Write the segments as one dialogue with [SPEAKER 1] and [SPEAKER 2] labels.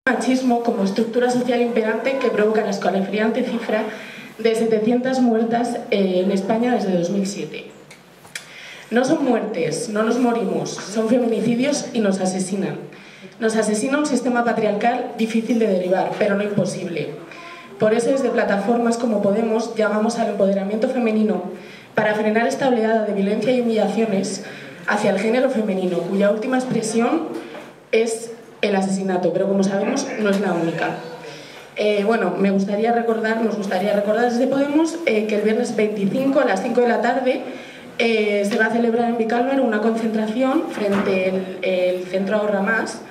[SPEAKER 1] Machismo como estructura social imperante que provoca la escalofriante cifra de 700 muertas en España desde 2007. No son muertes, no nos morimos, son feminicidios y nos asesinan. Nos asesina un sistema patriarcal difícil de derivar, pero no imposible. Por eso desde plataformas como Podemos llamamos al empoderamiento femenino para frenar esta oleada de violencia y humillaciones hacia el género femenino, cuya última expresión es el asesinato, pero como sabemos no es la única. Nos gustaría recordar desde Podemos que el viernes 25 a las 5 de la tarde se va a celebrar en Vicálvaro una concentración frente al Centro Ahorra Más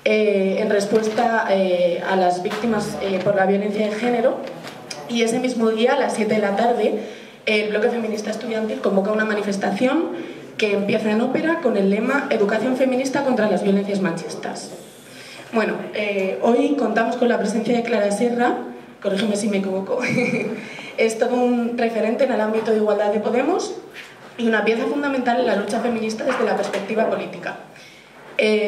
[SPEAKER 1] en respuesta a las víctimas por la violencia de género, y ese mismo día a las 7 de la tarde el Bloque Feminista Estudiantil convoca una manifestación que empieza en Ópera con el lema Educación feminista contra las violencias machistas. Bueno, hoy contamos con la presencia de Clara Serra, corrígeme si me equivoco, es todo un referente en el ámbito de igualdad de Podemos y una pieza fundamental en la lucha feminista desde la perspectiva política.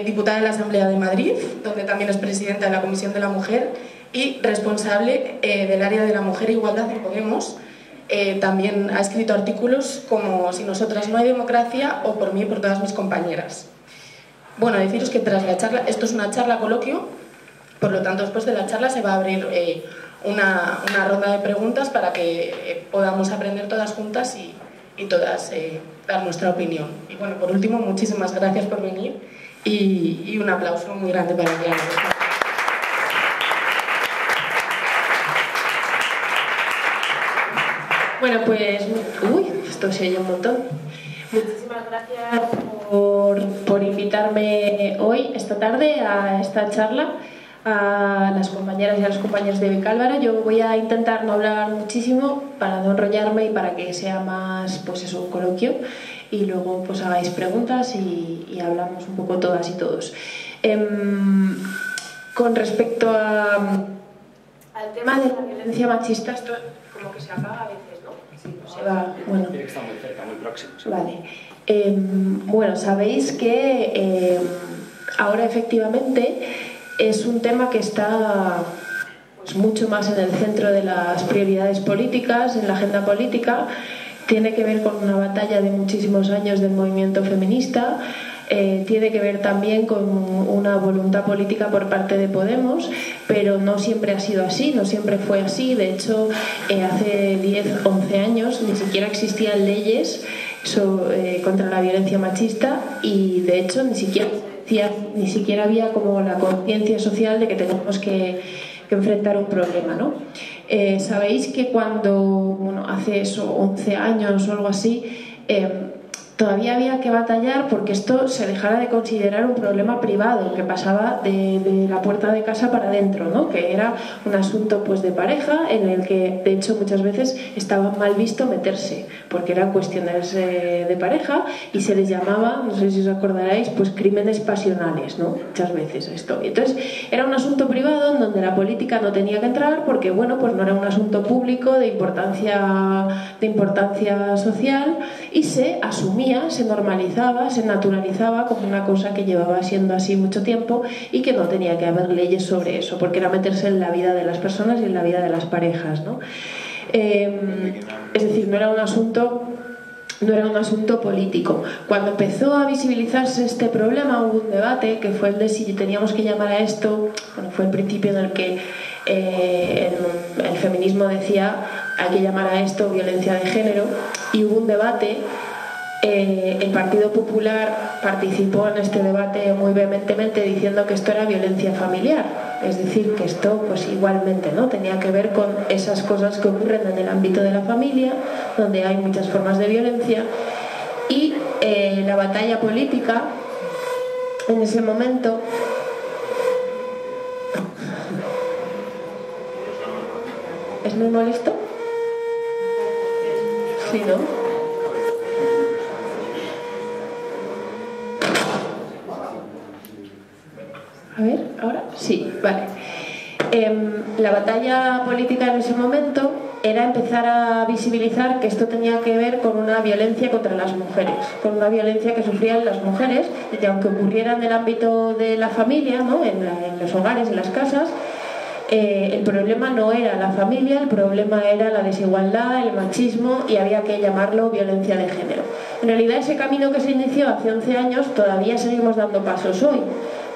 [SPEAKER 1] Diputada de la Asamblea de Madrid, donde también es presidenta de la Comisión de la Mujer y responsable del área de la mujer e igualdad de Podemos. También ha escrito artículos como Si nosotras no hay democracia o Por mí y por todas mis compañeras. Bueno, deciros que tras la charla, esto es una charla coloquio, por lo tanto después de la charla se va a abrir una ronda de preguntas para que podamos aprender todas juntas y todas dar nuestra opinión. Y bueno, por último, muchísimas gracias por venir y un aplauso muy grande para Clara.
[SPEAKER 2] Bueno, pues... Uy, esto se oye un montón. Muchísimas gracias por invitarme hoy, esta tarde, a esta charla, a las compañeras y a los compañeros de Vicálvaro. Yo voy a intentar no hablar muchísimo para no enrollarme y para que sea más, pues eso, un coloquio, y luego pues hagáis preguntas y hablamos un poco todas y todos. Con respecto al tema de la violencia machista, esto como que se apaga a veces. Se va, bueno.
[SPEAKER 3] Tiene que estar muy cerca, muy próximo.
[SPEAKER 2] Vale. Bueno, sabéis que ahora efectivamente es un tema que está pues, mucho más en el centro de las prioridades políticas, en la agenda política. Tiene que ver con una batalla de muchísimos años del movimiento feminista. Tiene que ver también con una voluntad política por parte de Podemos, pero no siempre ha sido así, no siempre fue así. De hecho, hace 10, 11 años ni siquiera existían leyes contra la violencia machista y de hecho ni siquiera había como la conciencia social de que tenemos que enfrentar un problema, ¿no? Sabéis que cuando, hace eso, 11 años o algo así, todavía había que batallar porque esto se dejara de considerar un problema privado que pasaba de la puerta de casa para adentro, ¿no? Que era un asunto pues de pareja en el que de hecho muchas veces estaba mal visto meterse porque eran cuestiones de pareja y se les llamaba, no sé si os acordaréis, pues crímenes pasionales, ¿no? Muchas veces esto. Entonces era un asunto privado en donde la política no tenía que entrar porque bueno, pues no era un asunto público de importancia social y se asumía, se normalizaba, se naturalizaba como una cosa que llevaba siendo así mucho tiempo y que no tenía que haber leyes sobre eso, porque era meterse en la vida de las personas y en la vida de las parejas, ¿no? Es decir, no era un asunto político. Cuando empezó a visibilizarse este problema hubo un debate que fue el de si teníamos que llamar a esto, fue el principio en el que el feminismo decía hay que llamar a esto violencia de género, y hubo un debate. El Partido Popular participó en este debate muy vehementemente diciendo que esto era violencia familiar, es decir, que esto pues igualmente no tenía que ver con esas cosas que ocurren en el ámbito de la familia, donde hay muchas formas de violencia, y la batalla política en ese momento ¿es muy molesto? Sí, ¿no? A ver, ¿ahora? Sí, vale. La batalla política en ese momento era empezar a visibilizar que esto tenía que ver con una violencia contra las mujeres, con una violencia que sufrían las mujeres y que aunque ocurriera en el ámbito de la familia, ¿no? en los hogares, en las casas, el problema no era la familia, el problema era la desigualdad, el machismo, y había que llamarlo violencia de género. En realidad ese camino que se inició hace 11 años todavía seguimos dando pasos hoy,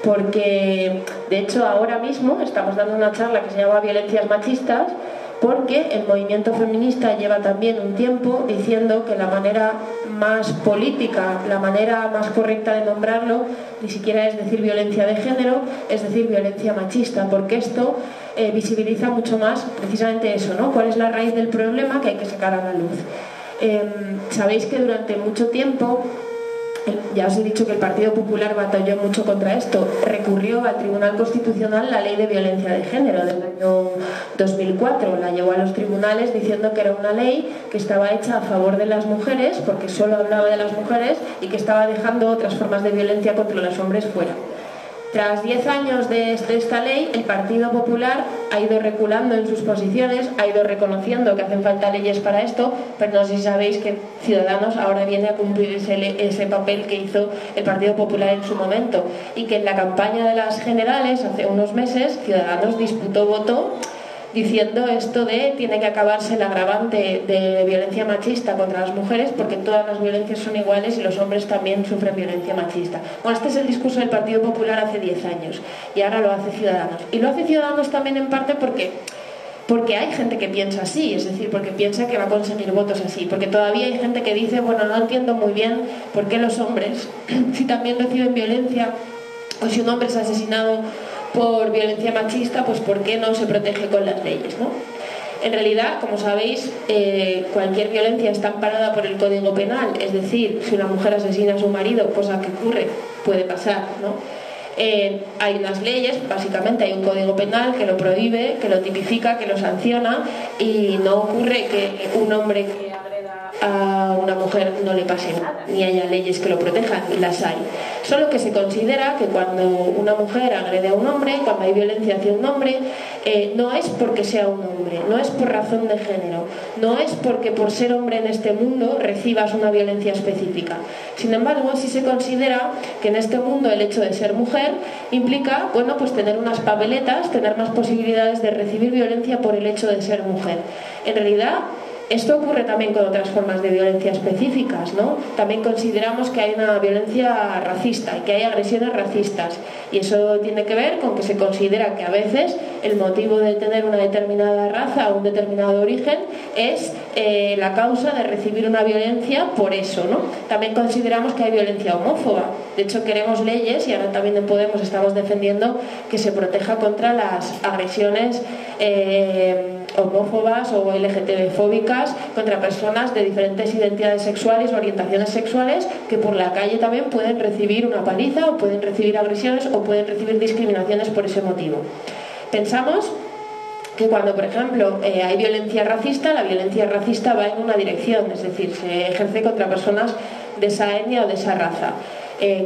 [SPEAKER 2] porque de hecho ahora mismo estamos dando una charla que se llama Violencias Machistas, porque el movimiento feminista lleva también un tiempo diciendo que la manera más política, la manera más correcta de nombrarlo, ni siquiera es decir violencia de género, es decir violencia machista, porque esto visibiliza mucho más precisamente eso, ¿no? ¿Cuál es la raíz del problema que hay que sacar a la luz? Sabéis que durante mucho tiempo, ya os he dicho que el Partido Popular batalló mucho contra esto, recurrió al Tribunal Constitucional la Ley de Violencia de Género del año 2004, la llevó a los tribunales diciendo que era una ley que estaba hecha a favor de las mujeres, porque solo hablaba de las mujeres, y que estaba dejando otras formas de violencia contra los hombres fuera. Tras 10 años de esta ley, el Partido Popular ha ido reculando en sus posiciones, ha ido reconociendo que hacen falta leyes para esto, pero no sé si sabéis que Ciudadanos ahora viene a cumplir ese papel que hizo el Partido Popular en su momento, y que en la campaña de las generales, hace unos meses, Ciudadanos disputó voto diciendo esto de tiene que acabarse el agravante de violencia machista contra las mujeres, porque todas las violencias son iguales y los hombres también sufren violencia machista. Bueno, este es el discurso del Partido Popular hace 10 años y ahora lo hace Ciudadanos. Y lo hace Ciudadanos también en parte porque hay gente que piensa así, es decir, porque piensa que va a conseguir votos así, porque todavía hay gente que dice, bueno, no entiendo muy bien por qué los hombres, si también reciben violencia, o si un hombre es asesinado por violencia machista, pues ¿por qué no se protege con las leyes, ¿no? En realidad, como sabéis, cualquier violencia está amparada por el Código Penal, es decir, si una mujer asesina a su marido, cosa que ocurre, puede pasar, ¿no? Hay unas leyes, básicamente hay un Código Penal que lo prohíbe, que lo tipifica, que lo sanciona, y no ocurre que un hombre que agreda a una mujer no le pase nada, ni haya leyes que lo protejan, y las hay. Solo que se considera que cuando una mujer agrede a un hombre, cuando hay violencia hacia un hombre, no es porque sea un hombre, no es por razón de género, no es porque por ser hombre en este mundo recibas una violencia específica. Sin embargo, sí se considera que en este mundo el hecho de ser mujer implica, bueno, pues tener unas papeletas, tener más posibilidades de recibir violencia por el hecho de ser mujer. En realidad, esto ocurre también con otras formas de violencia específicas, ¿no? También consideramos que hay una violencia racista y que hay agresiones racistas, y eso tiene que ver con que se considera que a veces el motivo de tener una determinada raza o un determinado origen es la causa de recibir una violencia por eso, ¿no? También consideramos que hay violencia homófoba. De hecho, queremos leyes, y ahora también en Podemos estamos defendiendo que se proteja contra las agresiones homófobas o LGTB-fóbicas contra personas de diferentes identidades sexuales o orientaciones sexuales, que por la calle también pueden recibir una paliza o pueden recibir agresiones o pueden recibir discriminaciones por ese motivo. Pensamos que cuando, por ejemplo, hay violencia racista, la violencia racista va en una dirección, es decir, se ejerce contra personas de esa etnia o de esa raza.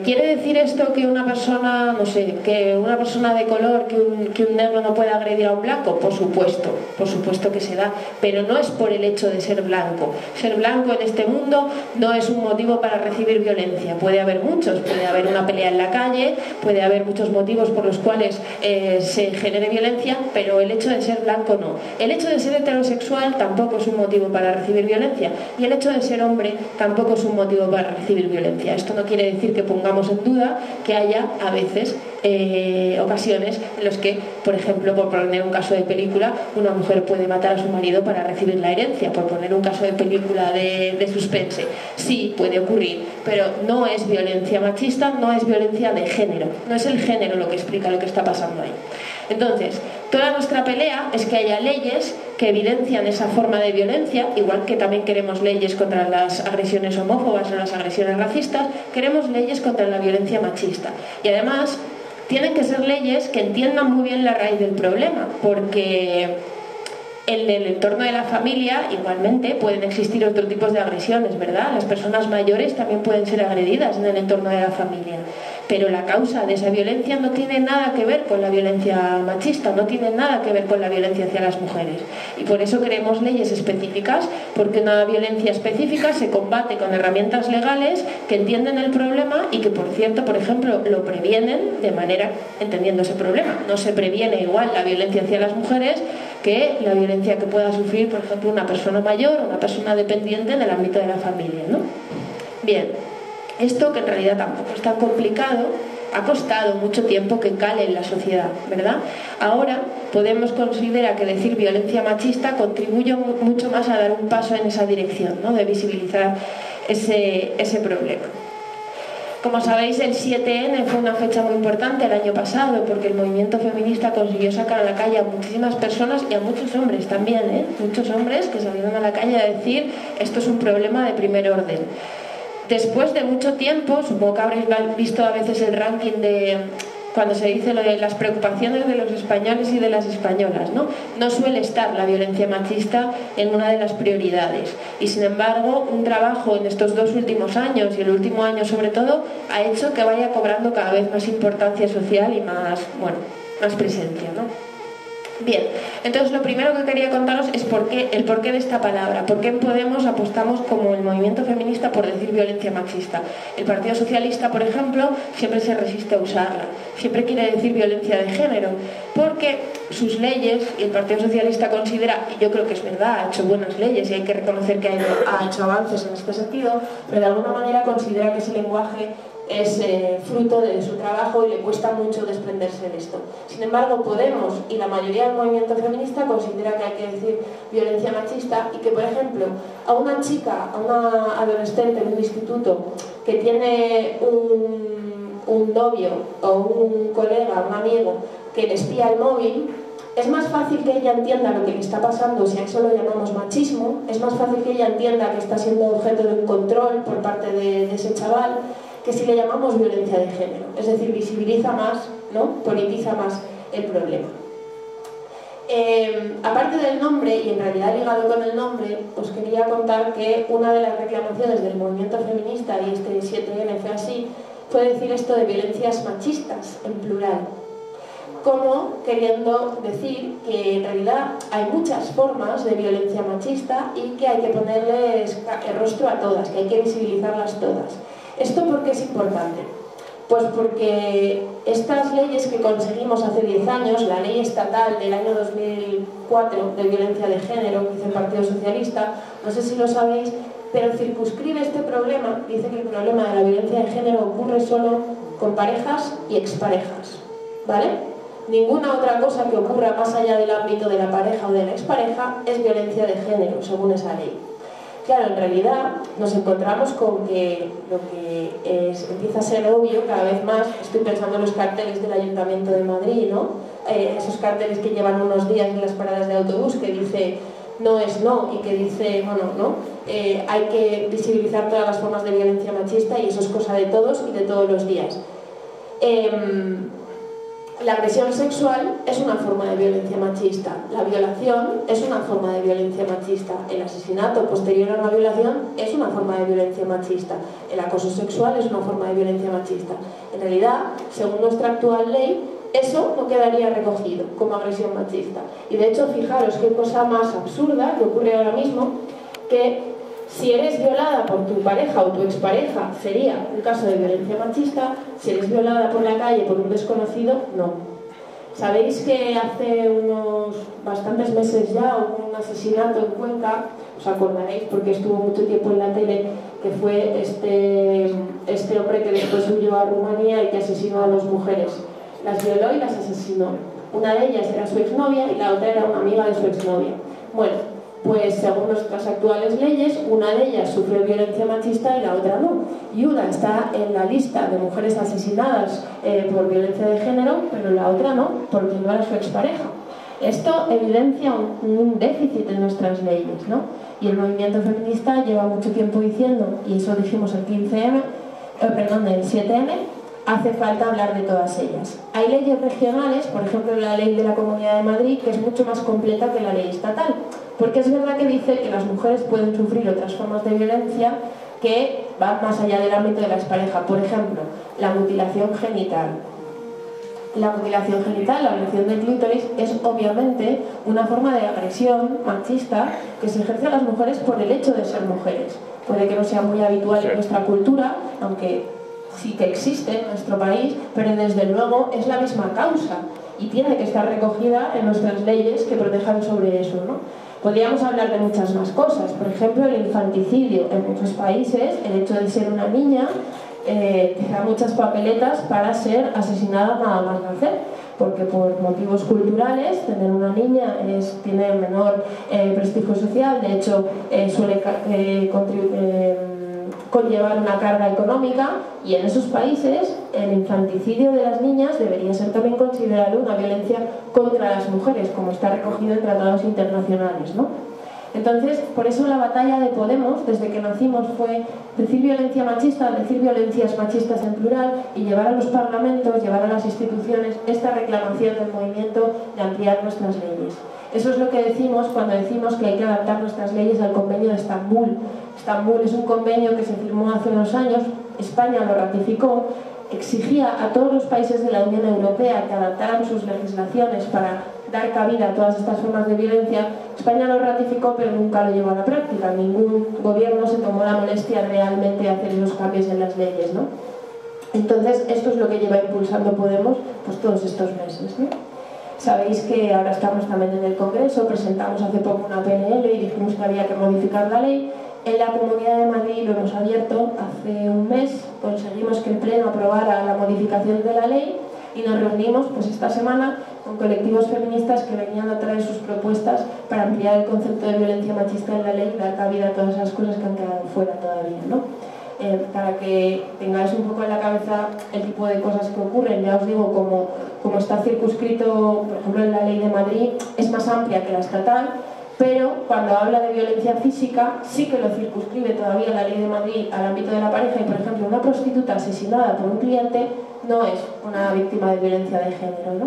[SPEAKER 2] ¿Quiere decir esto que una persona, no sé, que una persona de color, que un negro no puede agredir a un blanco? Por supuesto que se da, pero no es por el hecho de ser blanco. Ser blanco en este mundo no es un motivo para recibir violencia. Puede haber muchos, puede haber una pelea en la calle, puede haber muchos motivos por los cuales se genere violencia, pero el hecho de ser blanco no. El hecho de ser heterosexual tampoco es un motivo para recibir violencia, y el hecho de ser hombre tampoco es un motivo para recibir violencia. Esto no quiere decir que pongamos en duda que haya a veces ocasiones en los que, por ejemplo, por poner un caso de película, una mujer puede matar a su marido para recibir la herencia, por poner un caso de película de suspense. Sí, puede ocurrir, pero no es violencia machista, no es violencia de género, no es el género lo que explica lo que está pasando ahí. Entonces, toda nuestra pelea es que haya leyes que evidencian esa forma de violencia, igual que también queremos leyes contra las agresiones homófobas o las agresiones racistas, queremos leyes contra la violencia machista. Y además, tienen que ser leyes que entiendan muy bien la raíz del problema, porque en el entorno de la familia igualmente pueden existir otros tipos de agresiones, ¿verdad? Las personas mayores también pueden ser agredidas en el entorno de la familia. pero la causa de esa violencia no tiene nada que ver con la violencia machista, no tiene nada que ver con la violencia hacia las mujeres. Y por eso queremos leyes específicas, porque una violencia específica se combate con herramientas legales que entienden el problema y que, por cierto, por ejemplo, lo previenen de manera entendiendo ese problema. No se previene igual la violencia hacia las mujeres que la violencia que pueda sufrir, por ejemplo, una persona mayor o una persona dependiente en el ámbito de la familia, ¿no? Bien, esto que en realidad tampoco es tan complicado, ha costado mucho tiempo que cale en la sociedad, ¿verdad? Ahora podemos considerar que decir violencia machista contribuye mucho más a dar un paso en esa dirección, ¿no? De visibilizar ese problema. Como sabéis, el 7N fue una fecha muy importante el año pasado porque el movimiento feminista consiguió sacar a la calle a muchísimas personas y a muchos hombres también, ¿eh? Muchos hombres que salieron a la calle a decir esto es un problema de primer orden. Después de mucho tiempo, supongo que habréis visto a veces el ranking de cuando se dice lo de las preocupaciones de los españoles y de las españolas, ¿no? No suele estar la violencia machista en una de las prioridades. Y sin embargo, un trabajo en estos 2 últimos años, y el último año sobre todo, ha hecho que vaya cobrando cada vez más importancia social y más presencia, ¿no? Bien, entonces lo primero que quería contaros es el porqué de esta palabra. ¿Por qué en Podemos apostamos como el movimiento feminista por decir violencia machista? El Partido Socialista, por ejemplo, siempre se resiste a usarla. Siempre quiere decir violencia de género, porque sus leyes, y el Partido Socialista considera, y yo creo que es verdad, ha hecho buenas leyes y hay que reconocer que ha hecho avances en este sentido, pero de alguna manera considera que ese lenguaje es fruto de su trabajo y le cuesta mucho desprenderse de esto. Sin embargo, Podemos y la mayoría del movimiento feminista considera que hay que decir violencia machista y que, por ejemplo, a una chica, a una adolescente en un instituto que tiene un novio o un colega, un amigo que le espía el móvil, es más fácil que ella entienda lo que le está pasando si a eso lo llamamos machismo, es más fácil que ella entienda que está siendo objeto de un control por parte de ese chaval, que si le llamamos violencia de género, es decir, visibiliza más, ¿no? Politiza más el problema. Aparte del nombre, y en realidad ligado con el nombre, os quería contar que una de las reclamaciones del movimiento feminista, y este 7N fue así, fue decir esto de violencias machistas, en plural, como queriendo decir que en realidad hay muchas formas de violencia machista y que hay que ponerles el rostro a todas, que hay que visibilizarlas todas. ¿Esto por qué es importante? Pues porque estas leyes que conseguimos hace 10 años, la ley estatal del año 2004 de violencia de género que hizo el Partido Socialista, no sé si lo sabéis, pero circunscribe este problema, dice que el problema de la violencia de género ocurre solo con parejas y exparejas, ¿vale? Ninguna otra cosa que ocurra más allá del ámbito de la pareja o de la expareja es violencia de género, según esa ley. Claro, en realidad nos encontramos con que lo que empieza a ser obvio cada vez más, estoy pensando en los carteles del Ayuntamiento de Madrid, ¿no? Esos carteles que llevan unos días en las paradas de autobús que dice no es no y que dice, bueno, no, hay que visibilizar todas las formas de violencia machista y eso es cosa de todos y de todos los días. La agresión sexual es una forma de violencia machista, la violación es una forma de violencia machista, el asesinato posterior a una violación es una forma de violencia machista, el acoso sexual es una forma de violencia machista. En realidad, según nuestra actual ley, eso no quedaría recogido como agresión machista. Y de hecho, fijaros qué cosa más absurda que ocurre ahora mismo, que si eres violada por tu pareja o tu expareja sería un caso de violencia machista, si eres violada por la calle por un desconocido, no. Sabéis que hace unos bastantes meses ya hubo un asesinato en Cuenca, os acordaréis porque estuvo mucho tiempo en la tele, que fue este hombre que después huyó a Rumanía y que asesinó a 2 mujeres. Las violó y las asesinó. Una de ellas era su exnovia y la otra era una amiga de su exnovia. Bueno, pues según nuestras actuales leyes, una de ellas sufrió violencia machista y la otra no. Y una está en la lista de mujeres asesinadas por violencia de género, pero la otra no, porque no era su expareja. Esto evidencia un déficit en nuestras leyes, ¿no? Y el movimiento feminista lleva mucho tiempo diciendo, y eso dijimos el 15M, el 7M, hace falta hablar de todas ellas. Hay leyes regionales, por ejemplo la ley de la Comunidad de Madrid, que es mucho más completa que la ley estatal, porque es verdad que dice que las mujeres pueden sufrir otras formas de violencia, que van más allá del ámbito de la expareja. Por ejemplo, la mutilación genital. La mutilación genital, la violación del clítoris, es obviamente una forma de agresión machista que se ejerce a las mujeres por el hecho de ser mujeres. Puede que no sea muy habitual en nuestra cultura, aunque sí que existe en nuestro país, pero desde luego es la misma causa y tiene que estar recogida en nuestras leyes que protejan sobre eso, ¿no? Podríamos hablar de muchas más cosas, por ejemplo el infanticidio. En muchos países el hecho de ser una niña te da muchas papeletas para ser asesinada nada más nacer, porque por motivos culturales tener una niña tiene menor prestigio social, de hecho suele conllevar una carga económica, y en esos países el infanticidio de las niñas debería ser también considerado una violencia contra las mujeres, como está recogido en tratados internacionales, ¿no? Entonces, por eso la batalla de Podemos, desde que nacimos, fue decir violencia machista, decir violencias machistas en plural, y llevar a los parlamentos, llevar a las instituciones esta reclamación del movimiento de ampliar nuestras leyes. Eso es lo que decimos cuando decimos que hay que adaptar nuestras leyes al convenio de Estambul. Estambul es un convenio que se firmó hace unos años, España lo ratificó, exigía a todos los países de la Unión Europea que adaptaran sus legislaciones para dar cabida a todas estas formas de violencia. España lo ratificó, pero nunca lo llevó a la práctica. Ningún gobierno se tomó la molestia realmente de hacer esos cambios en las leyes, ¿no? Entonces, esto es lo que lleva impulsando Podemos pues, todos estos meses, ¿no? Sabéis que ahora estamos también en el Congreso, presentamos hace poco una PNL y dijimos que había que modificar la ley. En la Comunidad de Madrid lo hemos abierto hace un mes, conseguimos que el Pleno aprobara la modificación de la ley y nos reunimos pues esta semana con colectivos feministas que venían a traer sus propuestas para ampliar el concepto de violencia machista en la ley y dar cabida a todas esas cosas que han quedado fuera todavía, ¿no? Para que tengáis un poco en la cabeza el tipo de cosas que ocurren. Ya os digo, como está circunscrito, por ejemplo, en la ley de Madrid, es más amplia que la estatal, pero cuando habla de violencia física sí que lo circunscribe todavía la ley de Madrid al ámbito de la pareja, y por ejemplo una prostituta asesinada por un cliente no es una víctima de violencia de género, ¿no?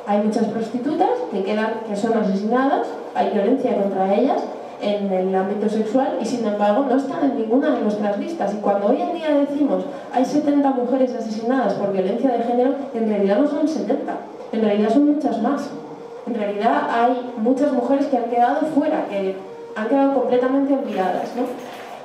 [SPEAKER 2] Hay muchas prostitutas que son asesinadas, hay violencia contra ellas en el ámbito sexual y sin embargo no están en ninguna de nuestras listas. Y cuando hoy en día decimos hay 70 mujeres asesinadas por violencia de género, en realidad no son 70, en realidad son muchas más. En realidad hay muchas mujeres que han quedado fuera, que han quedado completamente olvidadas, ¿no?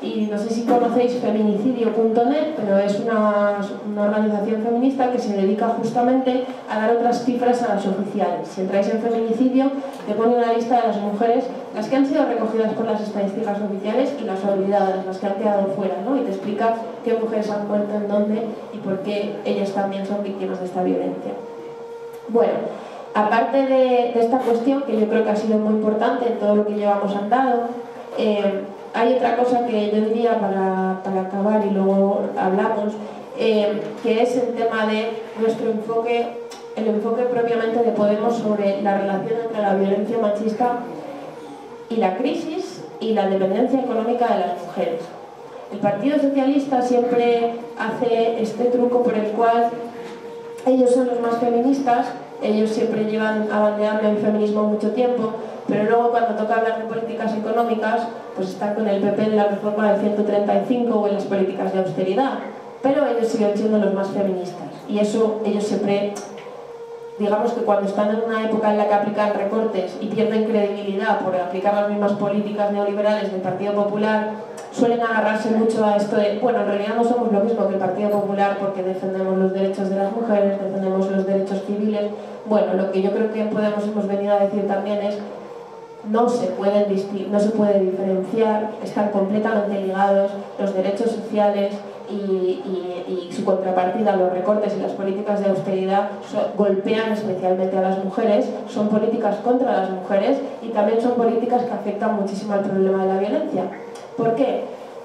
[SPEAKER 2] Y no sé si conocéis feminicidio.net, pero es una organización feminista que se dedica justamente a dar otras cifras a las oficiales. Si entráis en feminicidio, te pone una lista de las mujeres, las que han sido recogidas por las estadísticas oficiales y las olvidadas, las que han quedado fuera, ¿no? Y te explica qué mujeres han muerto en dónde y por qué ellas también son víctimas de esta violencia. Bueno, aparte de esta cuestión, que yo creo que ha sido muy importante en todo lo que llevamos andado, hay otra cosa que yo diría para acabar y luego hablamos, que es el tema de nuestro enfoque, el enfoque propiamente de Podemos sobre la relación entre la violencia machista y la crisis y la dependencia económica de las mujeres. El Partido Socialista siempre hace este truco por el cual ellos son los más feministas, ellos siempre llevan abanderando el feminismo mucho tiempo, pero luego cuando toca hablar de políticas económicas, pues están con el PP en la reforma del 135 o en las políticas de austeridad, pero ellos siguen siendo los más feministas. Y eso ellos siempre, digamos que cuando están en una época en la que aplican recortes y pierden credibilidad por aplicar las mismas políticas neoliberales del Partido Popular, suelen agarrarse mucho a esto de, bueno, en realidad no somos lo mismo que el Partido Popular porque defendemos los derechos de las mujeres, defendemos los derechos civiles. Bueno, lo que yo creo que en Podemos hemos venido a decir también es no se puede diferenciar, están completamente ligados los derechos sociales y su contrapartida, los recortes y las políticas de austeridad golpean especialmente a las mujeres, son políticas contra las mujeres y también son políticas que afectan muchísimo al problema de la violencia. ¿Por qué?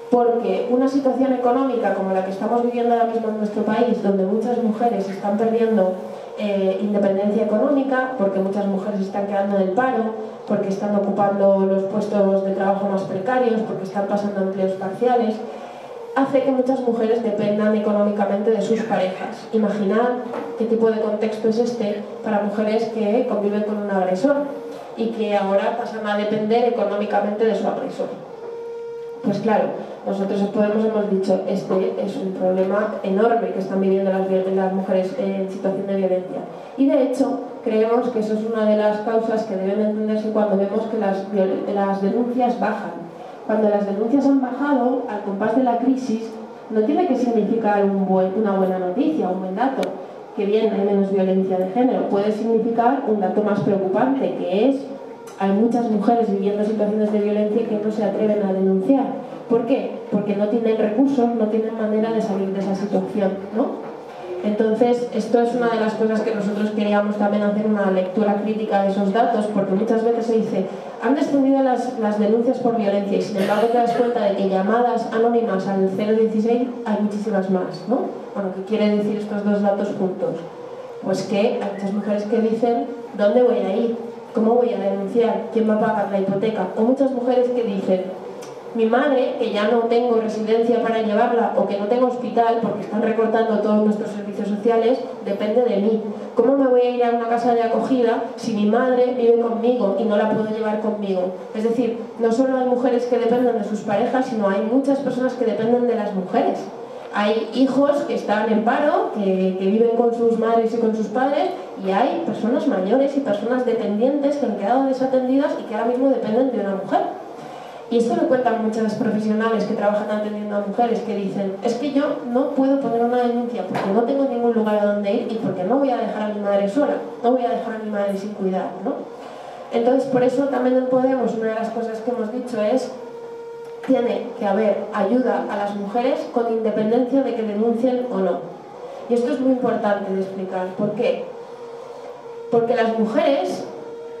[SPEAKER 2] Porque una situación económica como la que estamos viviendo ahora mismo en nuestro país, donde muchas mujeres están perdiendo independencia económica, porque muchas mujeres están quedando en el paro, porque están ocupando los puestos de trabajo más precarios, porque están pasando a empleos parciales, hace que muchas mujeres dependan económicamente de sus parejas. Imaginad qué tipo de contexto es este para mujeres que conviven con un agresor y que ahora pasan a depender económicamente de su agresor. Pues claro, nosotros en Podemos hemos dicho, este es un problema enorme que están viviendo las mujeres en situación de violencia. Y de hecho, creemos que eso es una de las causas que deben entenderse cuando vemos que las denuncias bajan. Cuando las denuncias han bajado, al compás de la crisis, no tiene que significar una buena noticia, un buen dato, que bien hay menos violencia de género. Puede significar un dato más preocupante, que es hay muchas mujeres viviendo situaciones de violencia que no se atreven a denunciar. ¿Por qué? Porque no tienen recursos, no tienen manera de salir de esa situación, ¿no? Entonces, esto es una de las cosas que nosotros queríamos también hacer una lectura crítica de esos datos, porque muchas veces se dice, han descendido las denuncias por violencia y sin embargo te das cuenta de que llamadas anónimas al 016 hay muchísimas más, ¿no? Bueno, ¿qué quiere decir estos dos datos juntos? Pues que hay muchas mujeres que dicen, ¿dónde voy a ir? ¿Cómo voy a denunciar? ¿Quién va a pagar la hipoteca? O muchas mujeres que dicen, mi madre, que ya no tengo residencia para llevarla o que no tengo hospital porque están recortando todos nuestros servicios sociales, depende de mí. ¿Cómo me voy a ir a una casa de acogida si mi madre vive conmigo y no la puedo llevar conmigo? Es decir, no solo hay mujeres que dependen de sus parejas, sino hay muchas personas que dependen de las mujeres. Hay hijos que están en paro, que viven con sus madres y con sus padres, y hay personas mayores y personas dependientes que han quedado desatendidas y que ahora mismo dependen de una mujer. Y esto lo cuentan muchas profesionales que trabajan atendiendo a mujeres que dicen, es que yo no puedo poner una denuncia porque no tengo ningún lugar a donde ir y porque no voy a dejar a mi madre sola, no voy a dejar a mi madre sin cuidar, ¿no? Entonces, por eso también en Podemos una de las cosas que hemos dicho es tiene que haber ayuda a las mujeres con independencia de que denuncien o no. Y esto es muy importante de explicar. ¿Por qué? Porque las mujeres,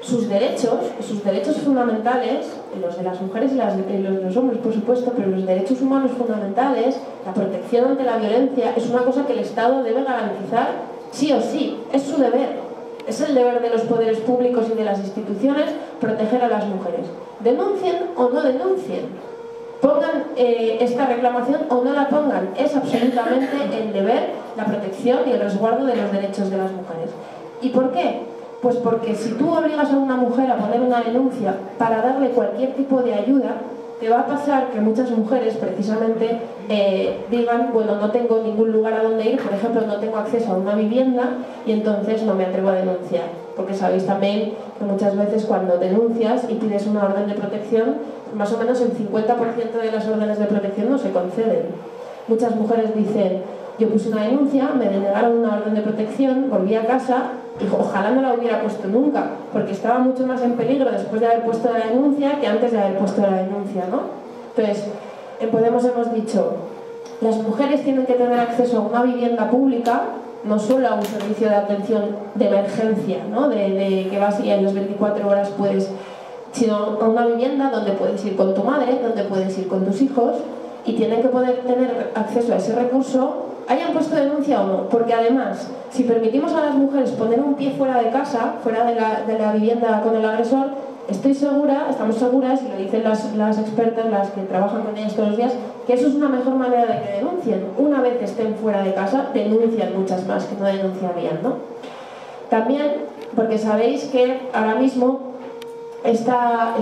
[SPEAKER 2] sus derechos fundamentales, los de las mujeres y los de los hombres, por supuesto, pero los derechos humanos fundamentales, la protección ante la violencia, es una cosa que el Estado debe garantizar sí o sí, es su deber. Es el deber de los poderes públicos y de las instituciones proteger a las mujeres. Denuncien o no denuncien. Pongan esta reclamación o no la pongan. Es absolutamente el deber, la protección y el resguardo de los derechos de las mujeres. ¿Y por qué? Pues porque si tú obligas a una mujer a poner una denuncia para darle cualquier tipo de ayuda, te va a pasar que muchas mujeres precisamente digan, bueno, no tengo ningún lugar a donde ir, por ejemplo, no tengo acceso a una vivienda y entonces no me atrevo a denunciar. Porque sabéis también que muchas veces cuando denuncias y pides una orden de protección, más o menos el 50% de las órdenes de protección no se conceden. Muchas mujeres dicen, yo puse una denuncia, me denegaron una orden de protección, volví a casa y ojalá no la hubiera puesto nunca, porque estaba mucho más en peligro después de haber puesto la denuncia que antes de haber puesto la denuncia, ¿no? Entonces, en Podemos hemos dicho, las mujeres tienen que tener acceso a una vivienda pública, no solo a un servicio de atención de emergencia, ¿no? De que vas y en las 24 horas puedes, sino a una vivienda donde puedes ir con tu madre, donde puedes ir con tus hijos, y tienen que poder tener acceso a ese recurso, hayan puesto denuncia o no, porque además, si permitimos a las mujeres poner un pie fuera de casa, fuera de la vivienda con el agresor, estamos seguras, y lo dicen las expertas, las que trabajan con ellas todos los días, que eso es una mejor manera de que denuncien. Una vez estén fuera de casa, denuncian muchas más que no denunciarían, ¿no? También, porque sabéis que ahora mismo esta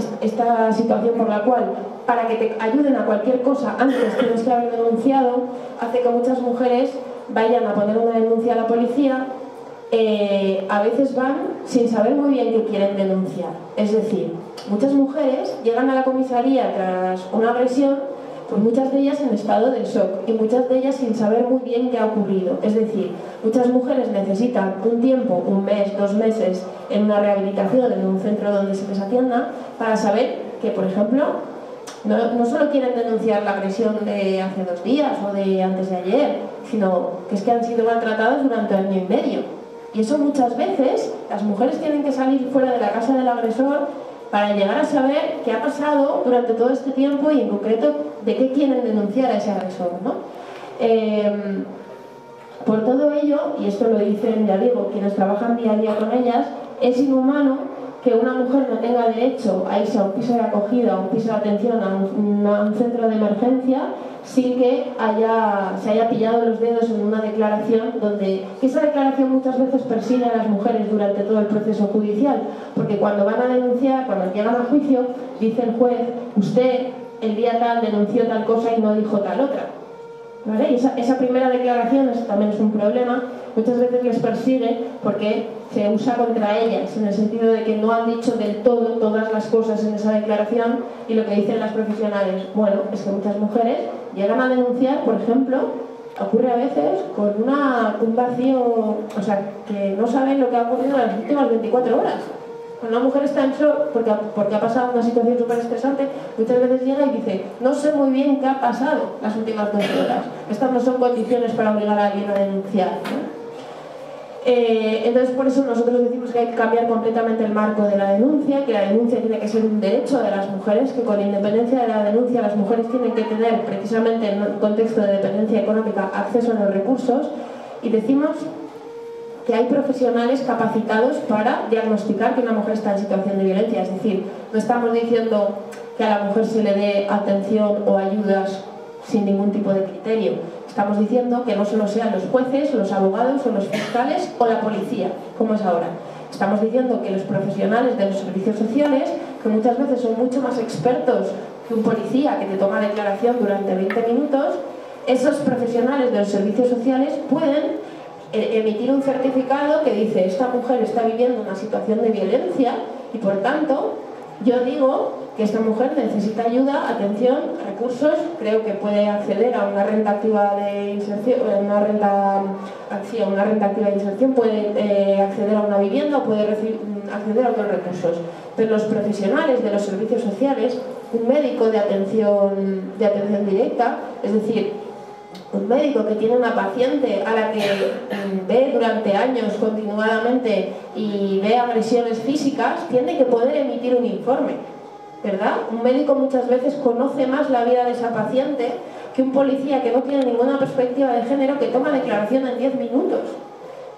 [SPEAKER 2] situación por la cual para que te ayuden a cualquier cosa antes tienes que haber denunciado, hace que muchas mujeres vayan a poner una denuncia a la policía, a veces van sin saber muy bien qué quieren denunciar. Es decir, muchas mujeres llegan a la comisaría tras una agresión, pues muchas de ellas en estado de shock y muchas de ellas sin saber muy bien qué ha ocurrido. Es decir, muchas mujeres necesitan un tiempo, un mes, 2 meses, en una rehabilitación, en un centro donde se les atienda, para saber que, por ejemplo, no solo quieren denunciar la agresión de hace 2 días o de antes de ayer, sino que es que han sido maltratadas durante 1 año y medio. Y eso muchas veces, las mujeres tienen que salir fuera de la casa del agresor para llegar a saber qué ha pasado durante todo este tiempo y en concreto de qué quieren denunciar a ese agresor, ¿no? Por todo ello, y esto lo dicen, ya digo, quienes trabajan día a día con ellas, es inhumano que una mujer no tenga derecho a irse a un piso de acogida, a un piso de atención, a un centro de emergencia, sin que se haya pillado los dedos en una declaración donde esa declaración muchas veces persigue a las mujeres durante todo el proceso judicial, porque cuando van a denunciar, cuando llegan a juicio, dice el juez, usted
[SPEAKER 3] el día tal denunció tal cosa y no dijo tal otra. ¿Vale? Y esa primera declaración también es un problema. Muchas veces les persigue porque se usa contra ellas, en el sentido de que no han dicho del todo todas las cosas en esa declaración, y lo que dicen las profesionales, bueno, es que muchas mujeres llegan a denunciar, por ejemplo, ocurre a veces con un vacío, o sea, que no saben lo que ha ocurrido en las últimas 24 horas. Cuando una mujer está en shock porque ha pasado una situación súper estresante, muchas veces llega y dice, no sé muy bien qué ha pasado las últimas 12 horas. Estas no son condiciones para obligar a alguien a denunciar, ¿no? Entonces, por eso nosotros decimos que hay que cambiar completamente el marco de la denuncia, que la denuncia tiene que ser un derecho de las mujeres, que con independencia de la denuncia las mujeres tienen que tener, precisamente en un contexto de dependencia económica, acceso a los recursos, y decimos que hay profesionales capacitados para diagnosticar que una mujer está en situación de violencia. Es decir, no estamos diciendo que a la mujer se le dé atención o ayudas sin ningún tipo de criterio. Estamos diciendo que no solo sean los jueces, los abogados o los fiscales o la policía, como es ahora. Estamos diciendo que los profesionales de los servicios sociales, que muchas veces son mucho más expertos que un policía que te toma declaración durante 20 minutos, esos profesionales de los servicios sociales pueden emitir un certificado que dice esta mujer está viviendo una situación de violencia y por tanto yo digo que esta mujer necesita ayuda, atención, recursos, creo que puede acceder a una renta activa de inserción, una renta activa de inserción, puede acceder a una vivienda, puede acceder a otros recursos. Pero los profesionales de los servicios sociales, un médico de atención directa, es decir, un médico que tiene una paciente a la que ve durante años continuadamente y ve agresiones físicas, tiene que poder emitir un informe, ¿verdad? Un médico muchas veces conoce más la vida de esa paciente que un policía que no tiene ninguna perspectiva de género que toma declaración en 10 minutos.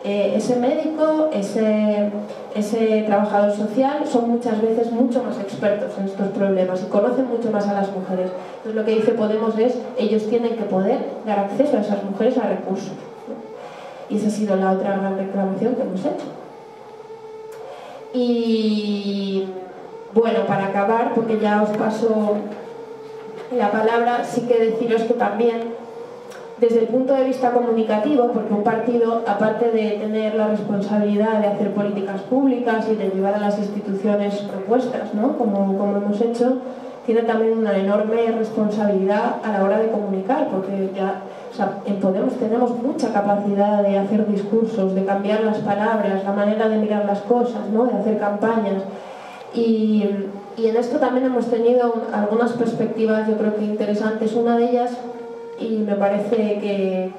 [SPEAKER 3] Ese médico, ese trabajador social son muchas veces mucho más expertos en estos problemas y conocen mucho más a las mujeres. Entonces lo que dice Podemos es, ellos tienen que poder dar acceso a esas mujeres a recursos, ¿no? Y esa ha sido la otra gran reclamación que hemos hecho. Y bueno, para acabar, porque ya os paso la palabra, sí que deciros que también desde el punto de vista comunicativo, porque un partido, aparte de tener la responsabilidad de hacer políticas públicas y de llevar a las instituciones propuestas, ¿no? como hemos hecho, tiene también una enorme responsabilidad a la hora de comunicar, porque ya, o sea, en Podemos tenemos mucha capacidad de hacer discursos, de cambiar las palabras, la manera de mirar las cosas, ¿no? De hacer campañas. Y en esto también hemos tenido algunas perspectivas, yo creo que interesantes. Una de ellas, y me parece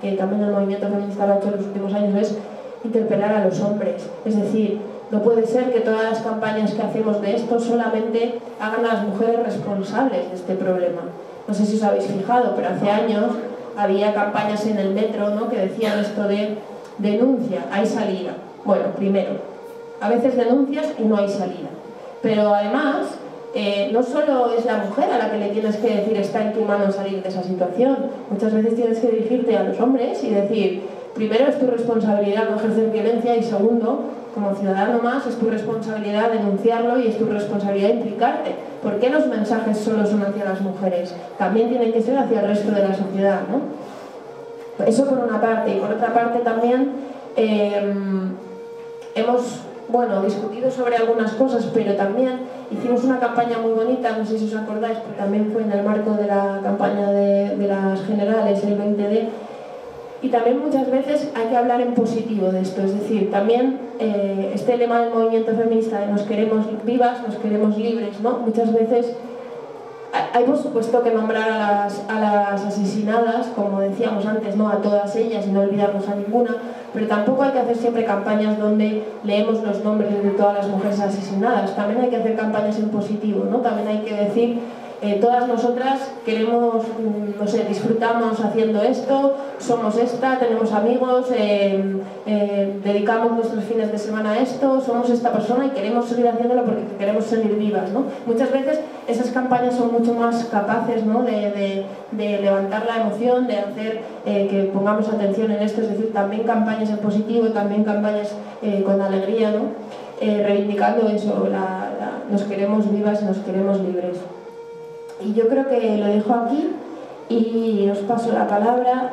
[SPEAKER 3] que también el movimiento feminista lo ha hecho en los últimos años, es interpelar a los hombres. Es decir, no puede ser que todas las campañas que hacemos de esto solamente hagan a las mujeres responsables de este problema. No sé si os habéis fijado, pero hace años había campañas en el metro, ¿no?, que decían esto de denuncia, hay salida. Bueno, primero, a veces denuncias y no hay salida. Pero además, no solo es la mujer a la que le tienes que decir está en tu mano salir de esa situación. Muchas veces tienes que dirigirte a los hombres y decir, primero es tu responsabilidad no ejercer violencia y segundo, como ciudadano más, es tu responsabilidad denunciarlo y es tu responsabilidad implicarte. ¿Por qué los mensajes solo son hacia las mujeres? También tienen que ser hacia el resto de la sociedad, ¿no? Eso por una parte. Y por otra parte también hemos discutido sobre algunas cosas, pero también hicimos una campaña muy bonita, no sé si os acordáis, pero también fue en el marco de la campaña de las generales, el 20D, y también muchas veces hay que hablar en positivo de esto, es decir, también este lema del movimiento feminista de nos queremos vivas, nos queremos libres, ¿no? Muchas veces hay por supuesto que nombrar a las asesinadas, como decíamos antes, ¿no?, a todas ellas y no olvidarnos a ninguna, pero tampoco hay que hacer siempre campañas donde leemos los nombres de todas las mujeres asesinadas. También hay que hacer campañas en positivo, ¿no? También hay que decir, todas nosotras queremos, no sé, disfrutamos haciendo esto, somos esta, tenemos amigos, dedicamos nuestros fines de semana a esto, somos esta persona y queremos seguir haciéndolo porque queremos seguir vivas, ¿no? Muchas veces esas campañas son mucho más capaces, ¿no?, de levantar la emoción, de hacer que pongamos atención en esto, es decir, también campañas en positivo, también campañas con alegría, ¿no? Reivindicando eso, nos queremos vivas y nos queremos libres. Y yo creo que lo dejo aquí y os paso la palabra.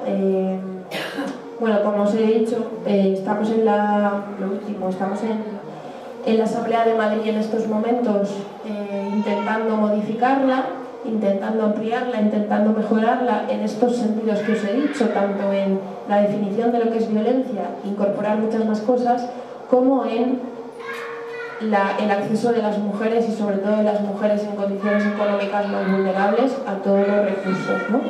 [SPEAKER 3] Bueno, como os he dicho, estamos en la Asamblea de Madrid en estos momentos, intentando modificarla, intentando ampliarla, intentando mejorarla en estos sentidos que os he dicho, tanto en la definición de lo que es violencia, incorporar muchas más cosas, como en el acceso de las mujeres y sobre todo de las mujeres en condiciones económicas más vulnerables a todos los recursos, ¿no?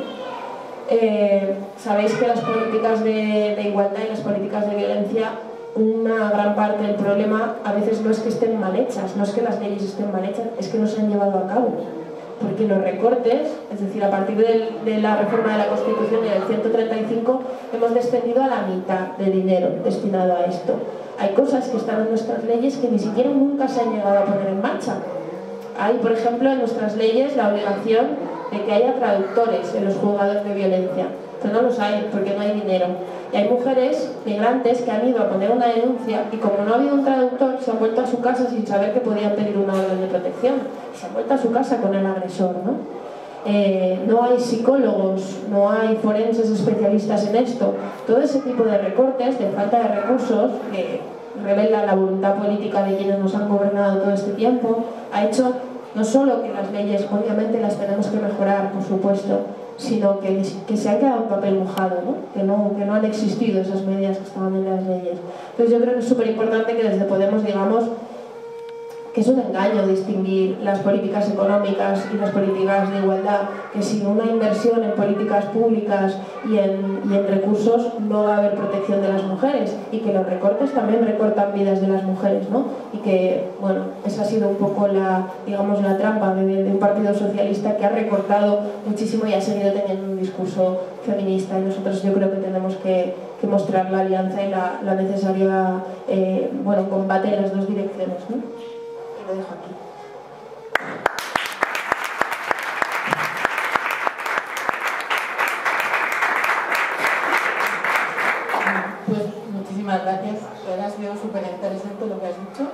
[SPEAKER 3] Sabéis que las políticas de igualdad y las políticas de violencia, una gran parte del problema a veces no es que estén mal hechas, no es que las leyes estén mal hechas, es que no se han llevado a cabo. Porque los recortes, es decir, a partir de la reforma de la Constitución y del 135, hemos descendido a la mitad del dinero destinado a esto. Hay cosas que están en nuestras leyes que ni siquiera nunca se han llegado a poner en marcha. Hay, por ejemplo, en nuestras leyes la obligación de que haya traductores en los juzgados de violencia, pero no los hay porque no hay dinero. Y hay mujeres migrantes que han ido a poner una denuncia y como no ha habido un traductor, se han vuelto a su casa sin saber que podían pedir una orden de protección. Y se han vuelto a su casa con el agresor, ¿no? No hay psicólogos, no hay forenses especialistas en esto. Todo ese tipo de recortes, de falta de recursos, que revela la voluntad política de quienes nos han gobernado todo este tiempo, ha hecho no solo que las leyes, obviamente las tenemos que mejorar, por supuesto, sino que se ha quedado en papel mojado, ¿no? Que no han existido esas medidas que estaban en las leyes. Entonces yo creo que es súper importante que desde Podemos digamos que es un engaño distinguir las políticas económicas y las políticas de igualdad, que sin una inversión en políticas públicas y en recursos no va a haber protección de las mujeres, y que los recortes también recortan vidas de las mujeres, ¿no? Y que, bueno, esa ha sido un poco la trampa de un partido socialista que ha recortado muchísimo y ha seguido teniendo un discurso feminista, y nosotros yo creo que tenemos que mostrar la alianza y la necesaria combate en las dos direcciones, ¿no? Lo dejo aquí.
[SPEAKER 1] Pues muchísimas gracias, ha sido súper interesante lo que has dicho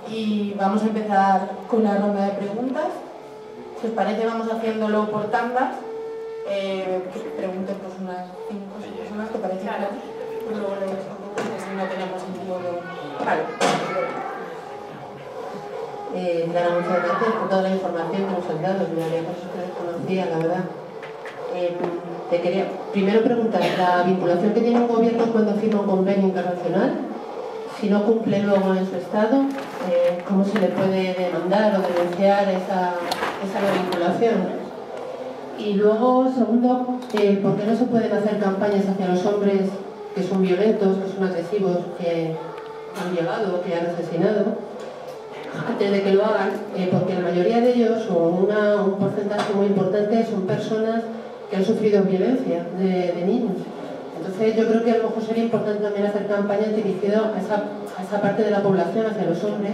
[SPEAKER 1] y vamos a empezar con la ronda de preguntas. Si os parece vamos haciéndolo por tandas, que pregunten pues unas 5 o 6 personas, ¿te parece? Claro. Pues luego le si no tenemos sentido. Vale.
[SPEAKER 4] Nada, muchas gracias por toda la información que nos han dado. Me había cosas que desconocía, la verdad. Te quería primero preguntar, la vinculación que tiene un gobierno cuando firma un convenio internacional, si no cumple luego en su estado, ¿cómo se le puede demandar o denunciar esa vinculación? Y luego, segundo, ¿por qué no se pueden hacer campañas hacia los hombres que son violentos, que son agresivos, que han llegado, que han asesinado, antes de que lo hagan? Porque la mayoría de ellos, o un porcentaje muy importante, son personas que han sufrido violencia de niños. Entonces yo creo que a lo mejor sería importante también hacer campañas dirigidas a esa parte de la población, hacia los hombres,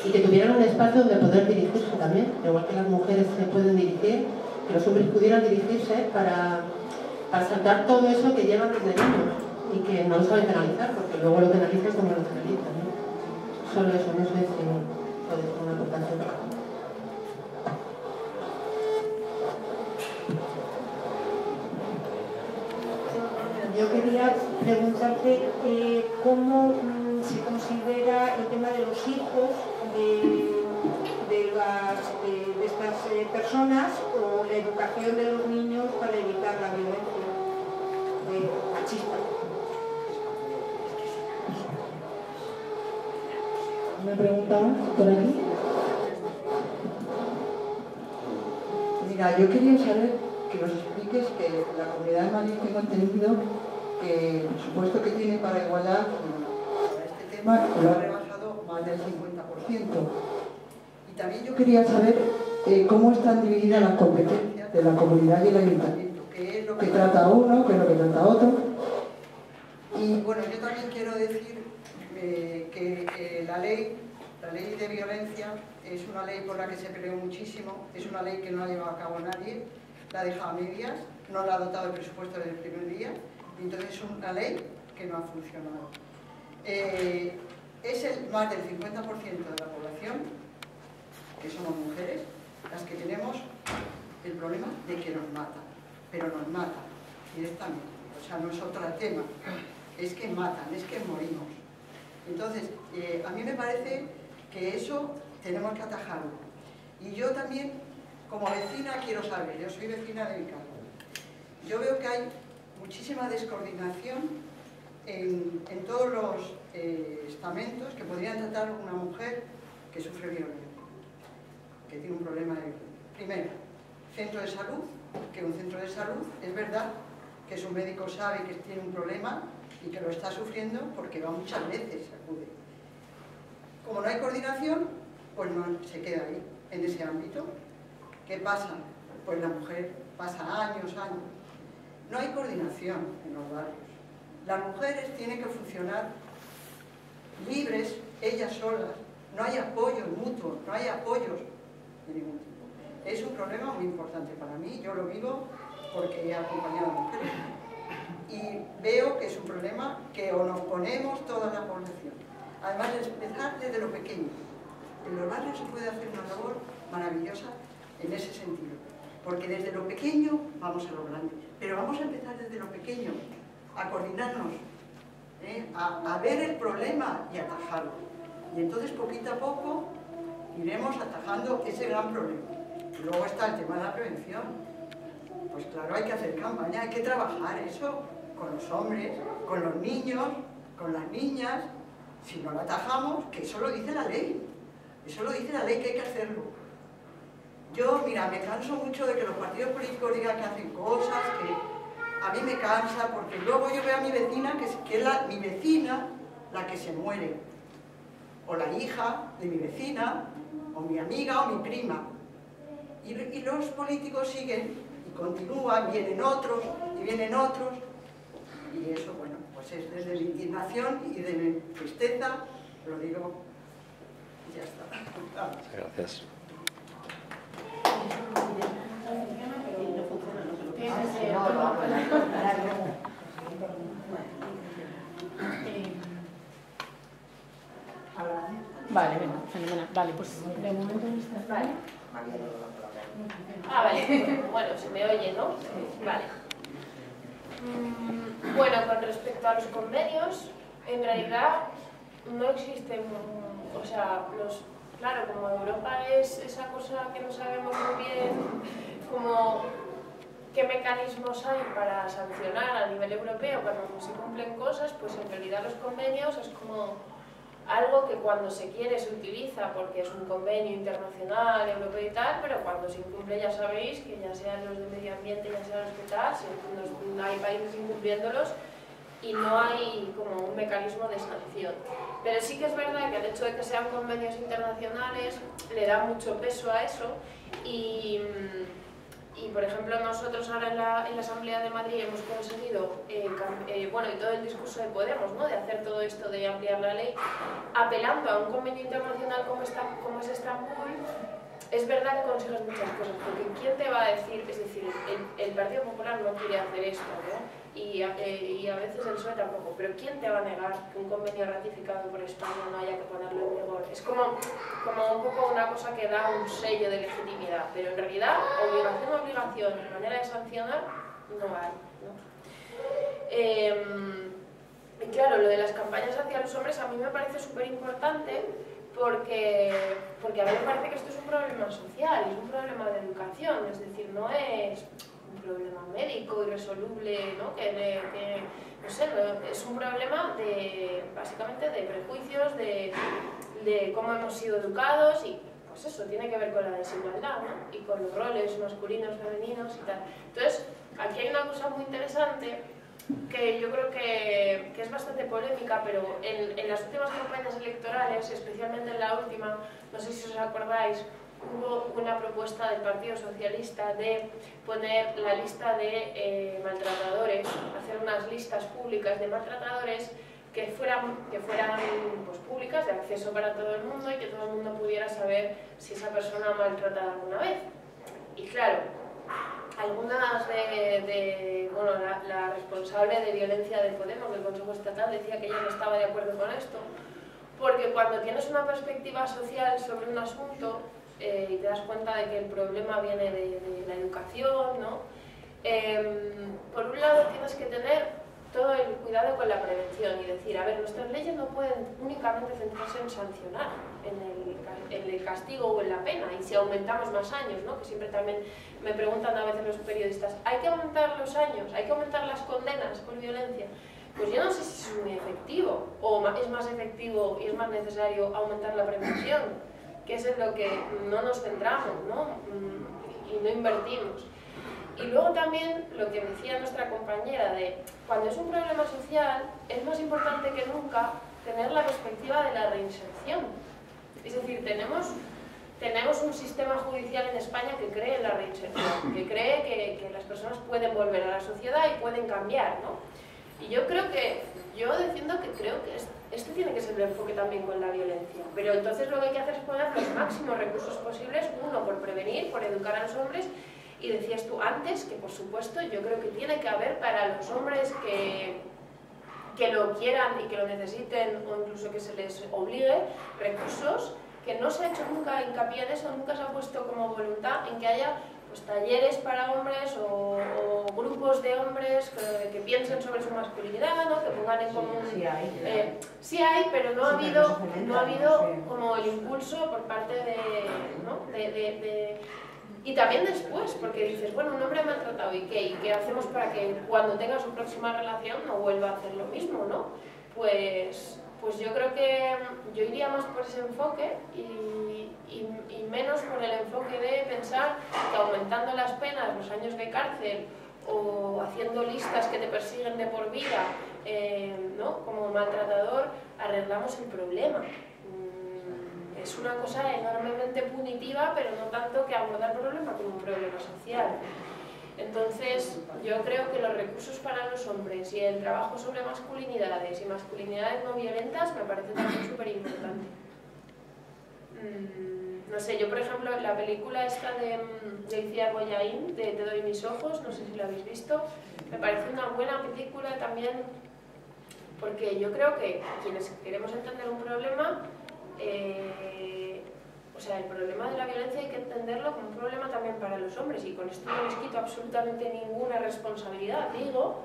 [SPEAKER 4] y que tuvieran un espacio donde poder dirigirse también, igual que las mujeres se pueden dirigir, que los hombres pudieran dirigirse para saltar todo eso que llevan desde niños y que no lo saben penalizar, porque luego lo penalizan como lo penalizan, ¿no? Solo eso, no sé si puede ser una aportación.
[SPEAKER 5] Yo quería preguntarte cómo se considera el tema de los hijos de estas personas o la educación de los niños para evitar la violencia machista.
[SPEAKER 4] ¿Una pregunta por aquí?
[SPEAKER 6] Mira, yo quería saber que nos expliques que la Comunidad de Madrid, tengo entendido que el presupuesto que tiene para igualdad para este tema lo ha rebasado más del 50%. Y también yo quería saber cómo están divididas las competencias de la comunidad y el ayuntamiento, qué es lo que trata uno, qué es lo que trata otro. Y bueno, yo también quiero decir que la ley de violencia es una ley por la que se peleó muchísimo, es una ley que no ha llevado a cabo nadie, la ha dejado a medias, no la ha dotado el presupuesto desde el primer día, y entonces es una ley que no ha funcionado. Es más del 50% de la población, que somos mujeres, las que tenemos el problema. de que nos matan, pero nos matan directamente, o sea, no es otro tema, es que matan, es que morimos. Entonces, a mí me parece que eso tenemos que atajarlo. Y yo también, como vecina, quiero saber, yo soy vecina de Vicaro, yo veo que hay muchísima descoordinación en todos los estamentos que podrían tratar a una mujer que sufre violencia, que tiene un problema de... Primero, centro de salud, que un centro de salud es verdad que su médico sabe que tiene un problema y que lo está sufriendo porque va muchas veces, acude. Como no hay coordinación, pues no se queda ahí, en ese ámbito. ¿Qué pasa? Pues la mujer pasa años. No hay coordinación en los barrios. Las mujeres tienen que funcionar libres, ellas solas. No hay apoyo mutuo, no hay apoyos de ningún tipo. Es un problema muy importante para mí, yo lo vivo porque he acompañado a mujeres y veo que es un problema que o nos ponemos toda la población. Además de empezar desde lo pequeño. En los barrios se puede hacer una labor maravillosa en ese sentido, porque desde lo pequeño vamos a lo grande, pero vamos a empezar desde lo pequeño, a coordinarnos, a ver el problema y atajarlo. Y entonces poquito a poco iremos atajando ese gran problema. Luego está el tema de la prevención. Pues claro, hay que hacer campaña, hay que trabajar eso con los hombres, con los niños, con las niñas. Si no lo atajamos, que eso lo dice la ley. Eso lo dice la ley, que hay que hacerlo. Yo, mira, me canso mucho de que los partidos políticos digan que hacen cosas, que a mí me cansa, porque luego yo veo a mi vecina, que es mi vecina la que se muere. O la hija de mi vecina, o mi amiga, o mi prima. Y los políticos siguen y continúan, vienen otros, y vienen otros. Y eso, bueno, pues es desde mi indignación y de mi tristeza, lo digo, y ya está.
[SPEAKER 7] Gracias.
[SPEAKER 1] Vale, venga, fenomenal. Vale, pues de momento no está.
[SPEAKER 3] Vale. Vale. Bueno, se me oye, ¿no? Vale. Bueno, con respecto a los convenios, en realidad no existen, o sea, claro, como Europa es esa cosa que no sabemos muy bien, como qué mecanismos hay para sancionar a nivel europeo cuando no se cumplen cosas, pues en realidad los convenios es como algo que cuando se quiere se utiliza porque es un convenio internacional, europeo y tal, pero cuando se incumple ya sabéis que ya sean los de medio ambiente, ya sean los que tal, hay países incumpliéndolos y no hay como un mecanismo de sanción. Pero sí que es verdad que el hecho de que sean convenios internacionales le da mucho peso a eso y por ejemplo nosotros ahora en la Asamblea de Madrid hemos conseguido, bueno, y todo el discurso de Podemos, ¿no?, de hacer todo esto de ampliar la ley, apelando a un convenio internacional como es Estambul. Es verdad que consigues muchas cosas, porque ¿quién te va a decir? Es decir, el Partido Popular no quiere hacer esto, ¿no? Y a veces el PSOE tampoco, pero ¿quién te va a negar que un convenio ratificado por España no haya que ponerlo en vigor? Es como un poco una cosa que da un sello de legitimidad, pero en realidad obligación y manera de sancionar no hay, ¿no? Y claro, lo de las campañas hacia los hombres a mí me parece súper importante porque a mí me parece que esto es un problema social, es un problema de educación, es decir, no es un problema médico irresoluble, ¿no? No sé, es un problema básicamente de prejuicios, de cómo hemos sido educados y pues eso, tiene que ver con la desigualdad, ¿no? Y con los roles masculinos, femeninos y tal. Entonces, aquí hay una cosa muy interesante que yo creo que es bastante polémica, pero en las últimas campañas electorales, especialmente en la última, no sé si os acordáis, hubo una propuesta del Partido Socialista de poner la lista de maltratadores, hacer unas listas públicas de maltratadores que fueran pues, públicas, de acceso para todo el mundo y que todo el mundo pudiera saber si esa persona ha maltratado alguna vez. Y claro, algunas bueno, la responsable de violencia de Podemos, del Consejo Estatal, decía que ella no estaba de acuerdo con esto, porque cuando tienes una perspectiva social sobre un asunto, y te das cuenta de que el problema viene de la educación, ¿no? Por un lado tienes que tener todo el cuidado con la prevención y decir, a ver, nuestras leyes no pueden únicamente centrarse en sancionar, en el castigo o en la pena, y si aumentamos más años, ¿no? Que siempre también me preguntan a veces los periodistas, ¿hay que aumentar los años? ¿Hay que aumentar las condenas por violencia? Pues yo no sé si es muy efectivo, o es más efectivo y es más necesario aumentar la prevención, que es en lo que no nos centramos, ¿no? Y no invertimos. Y luego también lo que decía nuestra compañera de cuando es un problema social es más importante que nunca tener la perspectiva de la reinserción. Es decir, tenemos un sistema judicial en España que cree en la reinserción, que cree que las personas pueden volver a la sociedad y pueden cambiar, ¿no? Y yo defiendo que creo que este tiene que ser el enfoque también con la violencia. Pero entonces lo que hay que hacer es poner los máximos recursos posibles, uno por prevenir, por educar a los hombres. Y decías tú antes que, por supuesto, yo creo que tiene que haber para los hombres que lo quieran y que lo necesiten, o incluso que se les obligue, recursos, que no se ha hecho nunca hincapié en eso, nunca se ha puesto como voluntad en que haya pues, talleres para hombres o grupos de hombres que piensen sobre su masculinidad, ¿no? Que pongan en común... Sí hay, pero no ha habido como el impulso por parte de... ¿no? Y también después, porque dices, bueno, un hombre maltratado, ¿y qué? ¿Y qué hacemos para que cuando tenga su próxima relación no vuelva a hacer lo mismo, ¿no? Pues yo creo que yo iría más por ese enfoque y menos por el enfoque de pensar que aumentando las penas, los años de cárcel o haciendo listas que te persiguen de por vida, ¿no? Como maltratador, arreglamos el problema. Es una cosa enormemente punitiva, pero no tanto que abordar el problema como un problema social. Entonces, yo creo que los recursos para los hombres y el trabajo sobre masculinidades y masculinidades no violentas me parece también súper importante. No sé, yo por ejemplo, la película esta de Iciar Boyain, de Te doy mis ojos, no sé si la habéis visto, me parece una buena película también, porque yo creo que quienes queremos entender un problema, o sea, el problema de la violencia hay que entenderlo como un problema también para los hombres, y con esto no les quito absolutamente ninguna responsabilidad. Digo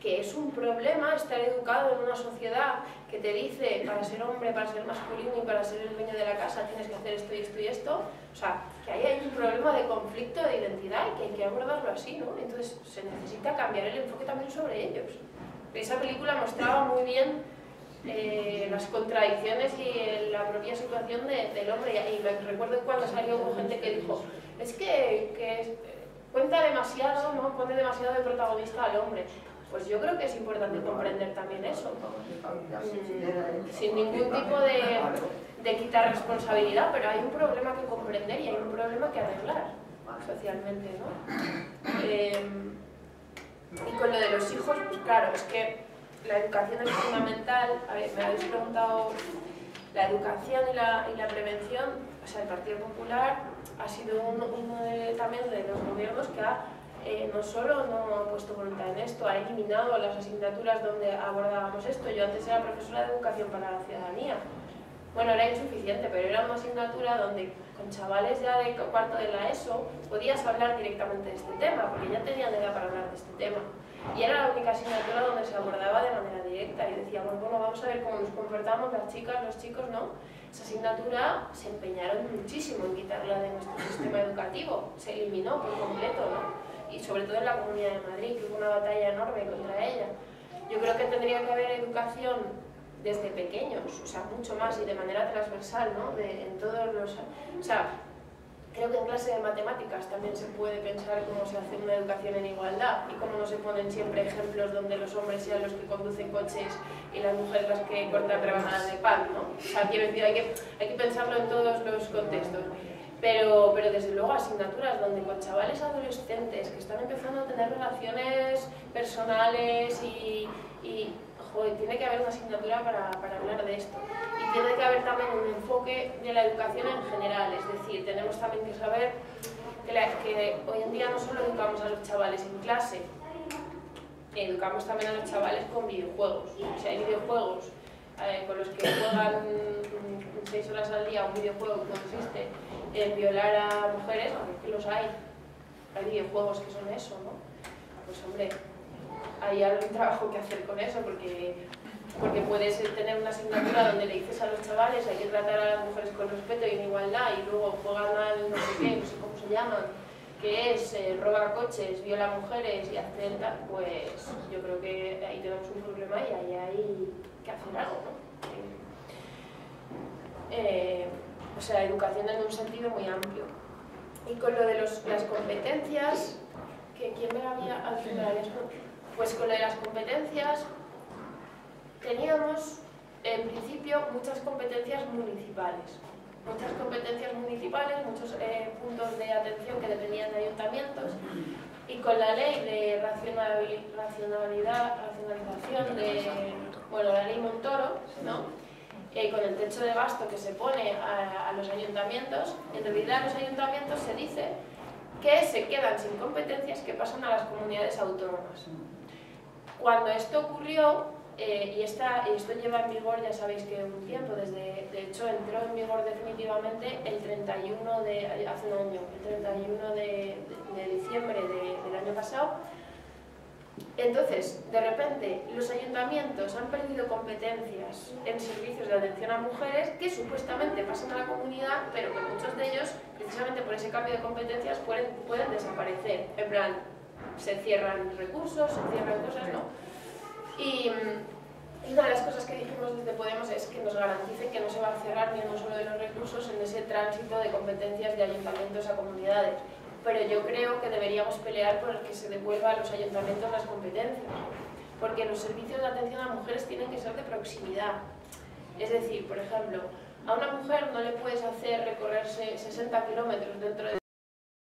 [SPEAKER 3] que es un problema estar educado en una sociedad que te dice para ser hombre, para ser masculino y para ser el dueño de la casa tienes que hacer esto y esto y esto. O sea, que ahí hay un problema de conflicto de identidad y que hay que abordarlo así, ¿no? Entonces se necesita cambiar el enfoque también sobre ellos. Esa película mostraba muy bien las contradicciones y la propia situación del hombre, y me recuerdo cuando salió hubo gente que dijo es que cuenta demasiado, ¿no? Pone demasiado de protagonista al hombre. Pues yo creo que es importante comprender también eso, sin ningún tipo de quitar responsabilidad, pero hay un problema que comprender y hay un problema que arreglar socialmente, ¿no? Y con lo de los hijos, pues claro, es que la educación es fundamental. A ver, me habéis preguntado la educación y la prevención. O sea, el Partido Popular ha sido uno también de los gobiernos que no solo no ha puesto voluntad en esto, ha eliminado las asignaturas donde abordábamos esto. Yo antes era profesora de educación para la ciudadanía. Bueno, era insuficiente, pero era una asignatura donde con chavales ya de cuarto de la ESO podías hablar directamente de este tema, porque ya tenían edad para hablar de este tema. Y era la única asignatura donde se abordaba de manera directa y decíamos, bueno, vamos a ver cómo nos comportamos las chicas, los chicos, ¿no? Esa asignatura se empeñaron muchísimo en quitarla de nuestro sistema educativo, se eliminó por completo, ¿no? Y sobre todo en la Comunidad de Madrid, que hubo una batalla enorme contra ella. Yo creo que tendría que haber educación desde pequeños, o sea, mucho más y de manera transversal, ¿no? En todos los... O sea, creo que en clase de matemáticas también se puede pensar cómo se hace una educación en igualdad y cómo no se ponen siempre ejemplos donde los hombres sean los que conducen coches y las mujeres las que cortan rebanadas de pan, ¿no? O sea, quiero decir, hay que pensarlo en todos los contextos. Pero desde luego asignaturas donde con chavales adolescentes que están empezando a tener relaciones personales y joder, tiene que haber una asignatura para hablar de esto. Y tiene que haber también un enfoque de la educación en general, es decir, tenemos también que saber que hoy en día no solo educamos a los chavales en clase, educamos también a los chavales con videojuegos. O sea, hay videojuegos con los que juegan 6 horas al día un videojuego que consiste violar a mujeres, porque los hay videojuegos que son eso, ¿no? Pues hombre, hay algún trabajo que hacer con eso, porque puedes tener una asignatura donde le dices a los chavales hay que tratar a las mujeres con respeto y en igualdad, y luego juegan al no sé qué, no sé cómo se llaman, que es roba coches, viola mujeres y hacer tal, pues yo creo que ahí tenemos un problema y ahí hay que hacer algo, ¿no? O sea, educación en un sentido muy amplio. Y con lo de las competencias, ¿quién me la había al final? Pues con lo de las competencias teníamos en principio muchas competencias municipales. Muchos puntos de atención que dependían de ayuntamientos, y con la ley de racionalización la ley Montoro, ¿no? Con el techo de gasto que se pone a los ayuntamientos, en realidad a los ayuntamientos se dice que se quedan sin competencias que pasan a las comunidades autónomas. Cuando esto ocurrió, y esto lleva en vigor, ya sabéis que un tiempo, de hecho entró en vigor definitivamente el 31 de, hace un año, el 31 de diciembre del año pasado. Entonces, de repente, los ayuntamientos han perdido competencias en servicios de atención a mujeres que supuestamente pasan a la comunidad, pero que muchos de ellos, precisamente por ese cambio de competencias, pueden desaparecer. En plan, se cierran recursos, se cierran cosas, ¿no? Y una de las cosas que dijimos desde Podemos es que nos garantice que no se va a cerrar ni uno solo de los recursos en ese tránsito de competencias de ayuntamientos a comunidades. Pero yo creo que deberíamos pelear por el que se devuelva a los ayuntamientos las competencias, porque los servicios de atención a mujeres tienen que ser de proximidad. Es decir, por ejemplo, a una mujer no le puedes hacer recorrerse 60 kilómetros dentro de